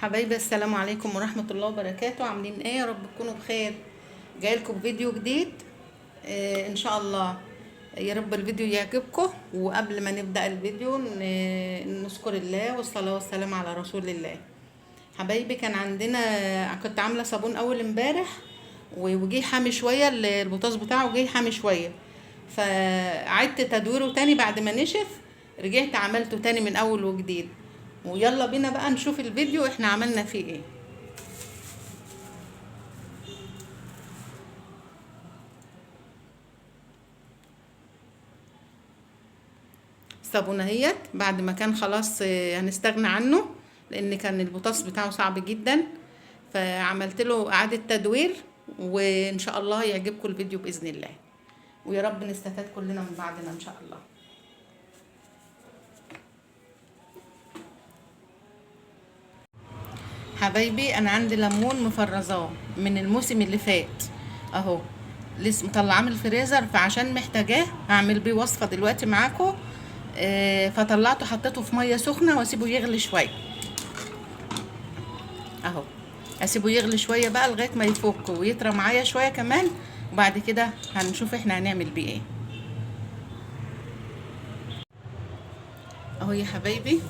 حبايبي، السلام عليكم ورحمة الله وبركاته. عاملين ايه؟ يا رب تكونوا بخير. جايلكم فيديو جديد ان شاء الله. يا رب الفيديو يعجبكم. وقبل ما نبدأ الفيديو نذكر الله والصلاة والسلام على رسول الله. حبايبي، كان عندنا كنت عاملة صابون اول امبارح وجي حامي شوية، البوتاص بتاعه جه حامي شوية، فعدت تدويره تاني بعد ما نشف. رجعت عملته تاني من اول وجديد. ويلا بينا بقى نشوف الفيديو احنا عملنا فيه ايه. الصابونه اهيت بعد ما كان خلاص هنستغنى عنه لان كان البوتاص بتاعه صعب جدا، فعملت له اعاده تدوير. وان شاء الله يعجبكم الفيديو باذن الله، ويا رب نستفاد كلنا من بعضنا ان شاء الله. حبايبي، انا عندي ليمون مفرزاه من الموسم اللي فات اهو، لسه مطلعاه من الفريزر، فعشان محتاجاه هعمل بيه وصفه دلوقتي معاكم. فطلعته حطيته في ميه سخنه واسيبه يغلي شويه اهو. اسيبه يغلي شويه بقى لغايه ما يفك ويطرى معايا شويه كمان، وبعد كده هنشوف احنا هنعمل بيه ايه اهو. يا حبايبي،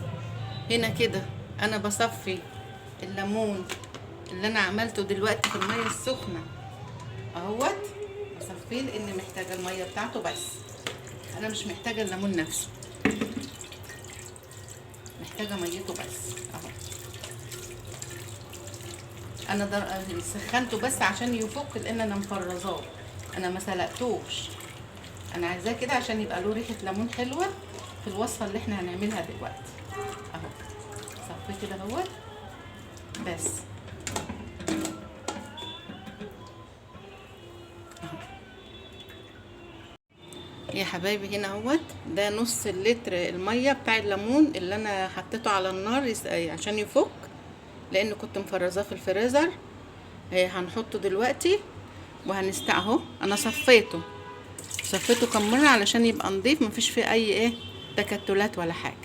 هنا كده انا بصفي الليمون اللي انا عملته دلوقتي في الميه السخنه اهوت. بصفيه لان محتاجه الميه بتاعته، بس انا مش محتاجه الليمون نفسه، محتاجه ميته بس اهو. انا سخنته بس عشان يفك، لان انا مفرزاه، انا ما سلقتوش. انا عايزاه كده عشان يبقى له ريحه ليمون حلوه في الوصفه اللي احنا هنعملها دلوقتي اهو. صفيه كده اهوت بس اهو. يا حبايبي، هنا اهوت ده نص اللتر الميه بتاع الليمون اللي انا حطيته على النار عشان يفك، لان كنت مفرزاه في الفريزر. هنحطه دلوقتي اهو. انا صفيته كم مره علشان يبقى نضيف، مفيش فيه اي تكتلات ولا حاجه.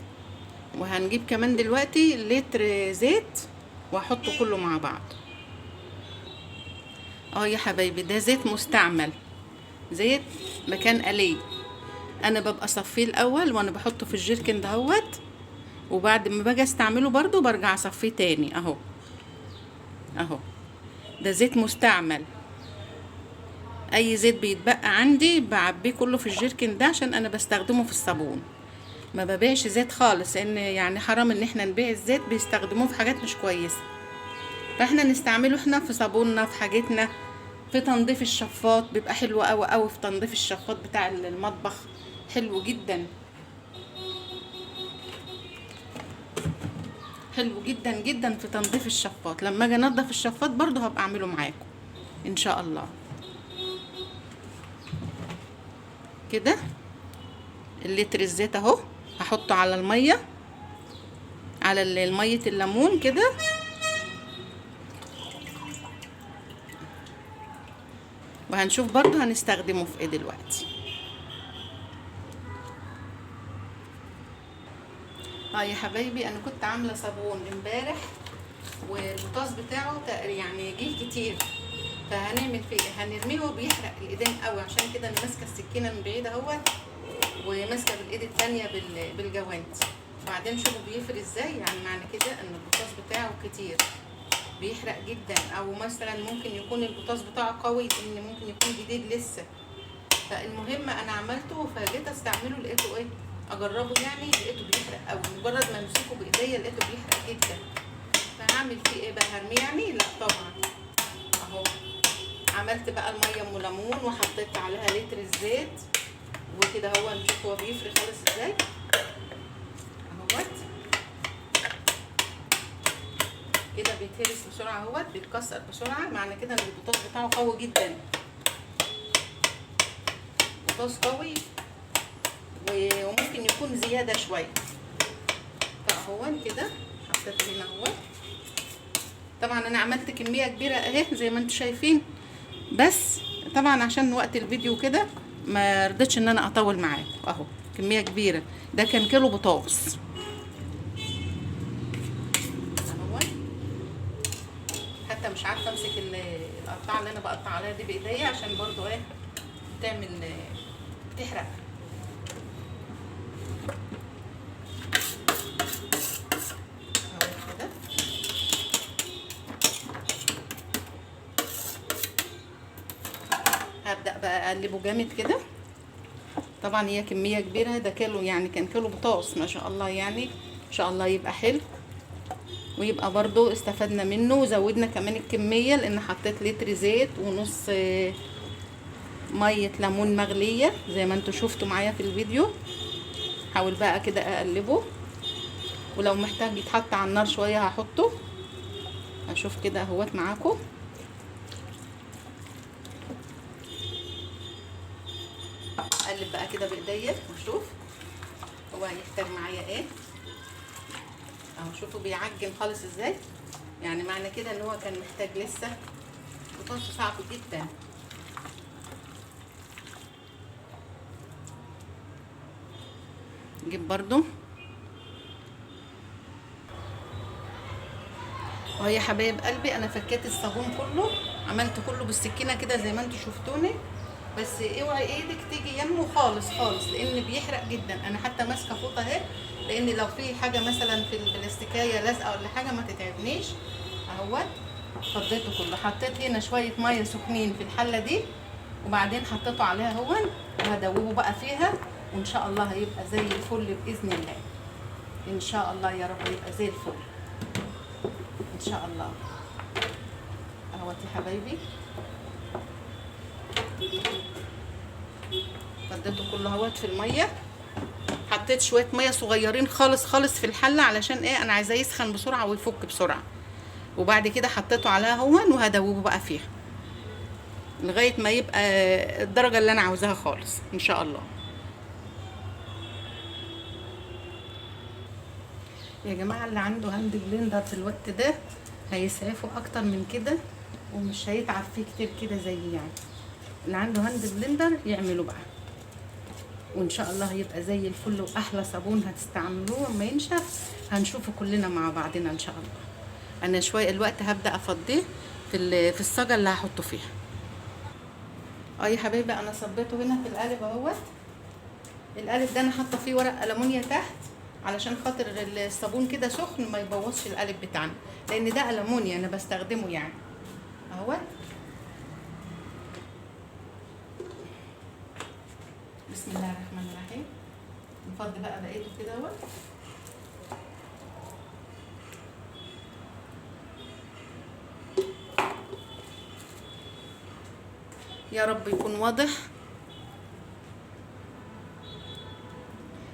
وهنجيب كمان دلوقتي لتر زيت واحطه كله مع بعض اهو. يا حبايبي، ده زيت مستعمل، زيت مكان قلي. انا ببقى صفيه الاول وانا بحطه في الجيركن دهوت، وبعد ما باجي استعمله برضو برجع اصفيه تاني اهو. ده زيت مستعمل. اي زيت بيتبقى عندي بعبيه كله في الجيركن ده عشان انا بستخدمه في الصابون. ما ببيعش زيت خالص، لان يعني حرام ان احنا نبيع الزيت، بيستخدموه في حاجات مش كويسه. فاحنا نستعمله احنا في صابوننا، في حاجتنا، في تنظيف الشفاط. بيبقى حلو قوي قوي في تنظيف الشفاط بتاع المطبخ، حلو جدا، حلو جدا جدا في تنظيف الشفاط. لما اجي انضف الشفاط برضو هبقى اعمله معاكم ان شاء الله. كده اللتر الزيت اهو هحطه على الميه، على الميه الليمون كده، وهنشوف برضو هنستخدمه في ايه دلوقتي. يا حبايبي، انا كنت عامله صابون امبارح والبوتاص بتاعه يعني جه كتير، فهنعمل فيه ايه؟ هنرميه وبيحرق الايدين قوي، عشان كده انا ماسكه السكينه من بعيد اهوت، وماسكه بالايد التانيه بالجوانت. وبعدين شوفوا بيفرق ازاي، يعني معنى كده ان البوتاص بتاعه كتير بيحرق جدا. او مثلا ممكن يكون البوتاص بتاعه قوي، ان ممكن يكون جديد لسه. فالمهم انا عملته، فجيت استعمله لقيته اجربه، يعني لقيته بيحرق قوي. مجرد ما امسكه بايديا لقيته بيحرق جدا. فهعمل فيه ايه بقى؟ هرميه يعني؟ لا طبعا. اهو عملت بقى الميه ام ليمون وحطيت عليها لتر الزيت وكده اهو. نشوف هو بيفرق خالص ازاي اهوت. كده بيتهرس بسرعه اهوت، بيتكسر بسرعه، معنى كده ان البوتاص بتاعه قوي جدا، بوتاص قوي وممكن يكون زياده شويه. فاهو كده حطيت هنا اهو. طبعا انا عملت كميه كبيره اهي زي ما انتم شايفين، بس طبعا عشان وقت الفيديو كده ما رضيتش ان انا اطول معاكم اهو. كميه كبيره، ده كان كيلو بطاطس اهو. حتى مش عارفه امسك القطعه اللي انا بقطع عليها دي بايديا، عشان برضو ايه بتعمل بتحرق. اهو كده. هبدأ بقى اقلبه جامد كده. طبعا هي كمية كبيرة، ده كيلو يعني، كان كيلو بطاطس ما شاء الله يعني. ان شاء الله يبقى حلو، ويبقى برضو استفدنا منه وزودنا كمان الكمية، لان حطيت لتر زيت ونص مية ليمون مغلية زي ما انتوا شفتوا معايا في الفيديو. حاول بقى كده اقلبه، ولو محتاج يتحط على النار شوية هحطه. هشوف كده اهوت معاكم. اقلب بقى كده بايديا واشوف هو هيحتاج معايا ايه. اهو شوفوا بيعجن خالص ازاي، يعني معنى كده ان هو كان محتاج لسه. بطاطس صعب جدا. نجيب برضو اهو يا حبايب قلبي. انا فكيت الصابون كله، عملت كله بالسكينه كده زي ما انتوا شفتوني. بس اوعي ايدك تيجي يمه خالص خالص، لان بيحرق جدا. انا حتى ماسكه فوطه اهي، لان لو في حاجه مثلا في البلاستيكيه لازقه ولا حاجه ما تتعبنيش. اهوت فضيته كله. حطيت هنا شويه ميه سخنين في الحله دي، وبعدين حطيته عليها هون، وهدوبه بقى فيها. وان شاء الله هيبقى زي الفل باذن الله. ان شاء الله يا رب يبقى زي الفل ان شاء الله. اهوت يا حبايبي فضيته كله اهوت في الميه. حطيت شويه ميه صغيرين خالص خالص في الحله، علشان ايه؟ انا عايزاه يسخن بسرعه ويفك بسرعه. وبعد كده حطيته عليها هون، وهدوبه بقى فيها لغايه ما يبقى الدرجه اللي انا عاوزاها خالص ان شاء الله. يا جماعه اللي عنده هاند بلندر في الوقت ده هيسعفه اكتر من كده، ومش هيتعب فيه كتير كده زي يعني. اللي عنده هاند بلندر يعمله بقى، وان شاء الله هيبقى زي الفل. واحلى صابون هتستعملوه لما ينشف هنشوفه كلنا مع بعضنا ان شاء الله. انا شويه الوقت هبدا افضيه في الصاجه اللي هحطه فيها. اه يا حبايبي انا صبيته هنا في القالب اهوت. القالب ده انا حاطه فيه ورق ألمونيا تحت، علشان خاطر الصابون كده سخن ما يبوظش القالب بتاعنا، لان ده ألمونيا انا بستخدمه يعني. اهوت بسم الله الرحمن الرحيم. نفضي بقى بقيته كده اهوت. يا رب يكون واضح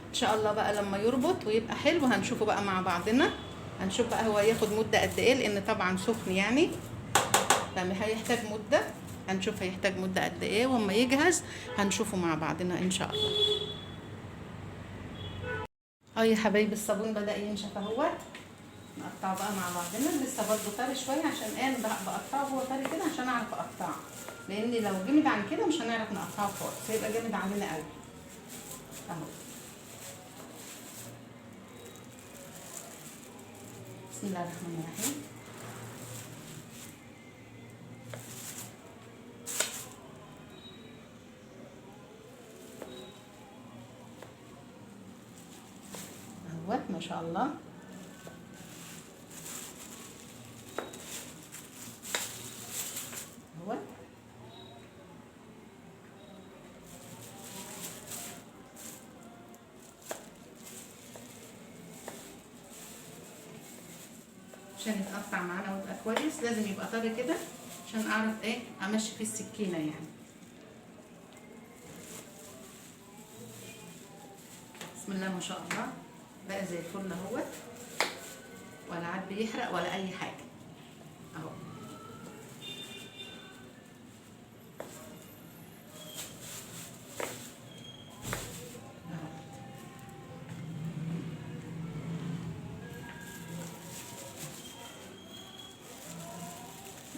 ان شاء الله. بقى لما يربط ويبقى حلو هنشوفه بقى مع بعضنا. هنشوف بقى هو هياخد مده قد ايه، لان طبعا سخن يعني فما هيحتاج مده. هنشوف هيحتاج مده قد ايه، واما يجهز هنشوفه مع بعضنا ان شاء الله. اه يا حبايبي الصابون بدا ينشف اهوت. نقطعه بقى مع بعضنا. لسه برضه طري شويه، عشان ايه بقطعه هو طري كده عشان اعرف اقطعه، لان لو جمد عن كده مش هنعرف نقطعه خالص، هيبقى جامد علينا قوي. اهو بسم الله الرحمن الرحيم. اهوت ما شاء الله. اهوت عشان يتقطع معانا ويبقى كويس لازم يبقى طري كده، عشان اعرف ايه امشي فيه السكينه يعني. بسم الله ما شاء الله. بقى زي الفل اهوت، ولا عاد بيحرق ولا اي حاجه. اهو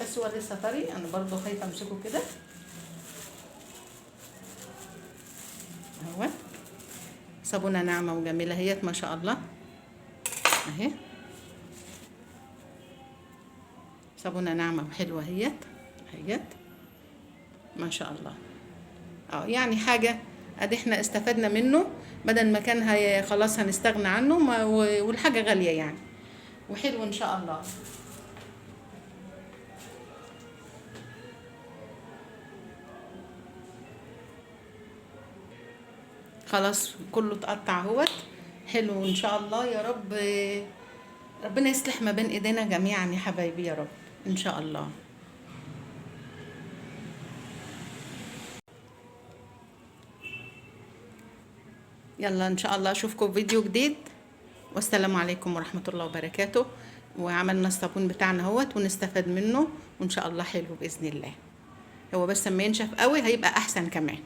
بس هو لسه طري، انا برضو خايفه امسكه كده. اهو صابونه ناعمه وجميله اهيت ما شاء الله. اهي صابونه ناعمه وحلوه اهيت ما شاء الله. يعني حاجه ادي احنا استفدنا منه، بدل ما كان خلاص هنستغنى عنه والحاجه غاليه يعني، وحلو ان شاء الله. خلاص كله اتقطع اهوت. حلو ان شاء الله يا رب. ربنا يصلح ما بين ايدينا جميعا يا حبايبي يا رب ان شاء الله. يلا ان شاء الله اشوفكم في فيديو جديد، والسلام عليكم ورحمة الله وبركاته. وعملنا الصابون بتاعنا اهوت ونستفاد منه، وان شاء الله حلو باذن الله. هو بس لما ينشف قوي هيبقى احسن كمان.